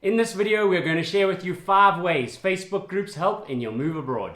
In this video, we're going to share with you 5 ways Facebook groups help in your move abroad.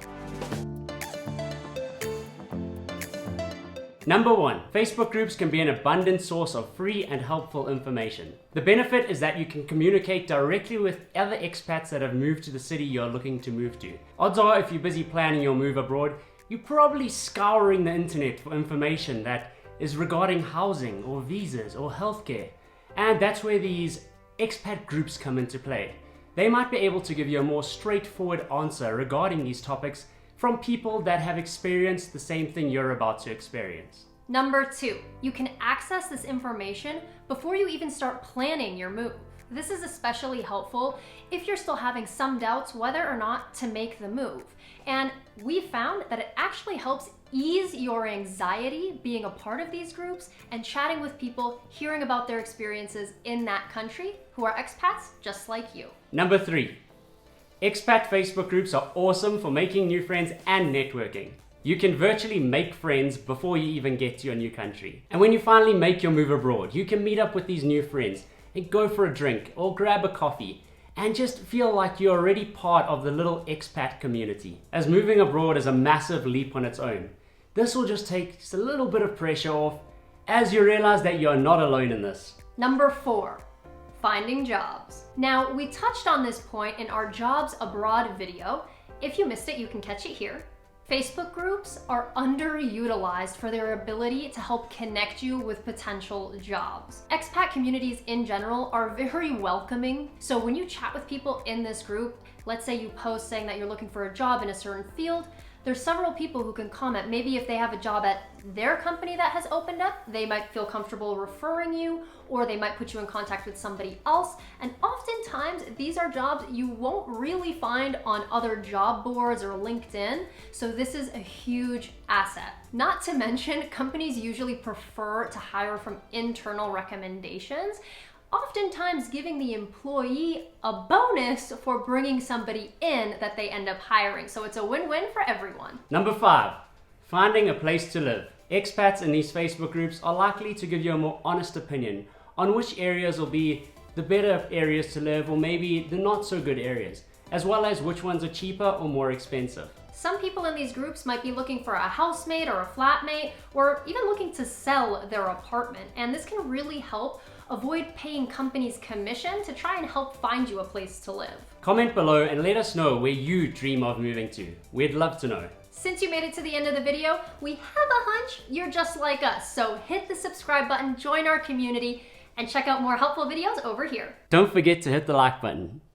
Number 1, Facebook groups can be an abundant source of free and helpful information. The benefit is that you can communicate directly with other expats that have moved to the city you're looking to move to. Odds are, if you're busy planning your move abroad, you're probably scouring the internet for information that is regarding housing or visas or healthcare. And that's where these expat groups come into play. They might be able to give you a more straightforward answer regarding these topics from people that have experienced the same thing you're about to experience. Number 2, you can access this information before you even start planning your move. This is especially helpful if you're still having some doubts whether or not to make the move. And we found that it actually helps ease your anxiety being a part of these groups and chatting with people, hearing about their experiences in that country who are expats just like you. Number 3, expat Facebook groups are awesome for making new friends and networking. You can virtually make friends before you even get to your new country. And when you finally make your move abroad, you can meet up with these new friends and go for a drink or grab a coffee and just feel like you're already part of the little expat community. As moving abroad is a massive leap on its own, this will just take a little bit of pressure off as you realize that you're not alone in this. Number 4, finding jobs. Now, we touched on this point in our Jobs Abroad video. If you missed it, you can catch it here. Facebook groups are underutilized for their ability to help connect you with potential jobs. Expat communities in general are very welcoming. So when you chat with people in this group, let's say you post saying that you're looking for a job in a certain field, there's several people who can comment. Maybe if they have a job at their company that has opened up, they might feel comfortable referring you, or they might put you in contact with somebody else. And oftentimes, these are jobs you won't really find on other job boards or LinkedIn. So this is a huge asset. Not to mention, companies usually prefer to hire from internal recommendations, oftentimes giving the employee a bonus for bringing somebody in that they end up hiring. So it's a win-win for everyone. Number 5, finding a place to live. Expats in these Facebook groups are likely to give you a more honest opinion on which areas will be the better areas to live or maybe the not so good areas, as well as which ones are cheaper or more expensive. Some people in these groups might be looking for a housemate or a flatmate, or even looking to sell their apartment. And this can really help avoid paying companies commission to try and help find you a place to live. Comment below and let us know where you dream of moving to. We'd love to know. Since you made it to the end of the video, we have a hunch you're just like us. So hit the subscribe button, join our community, and check out more helpful videos over here. Don't forget to hit the like button.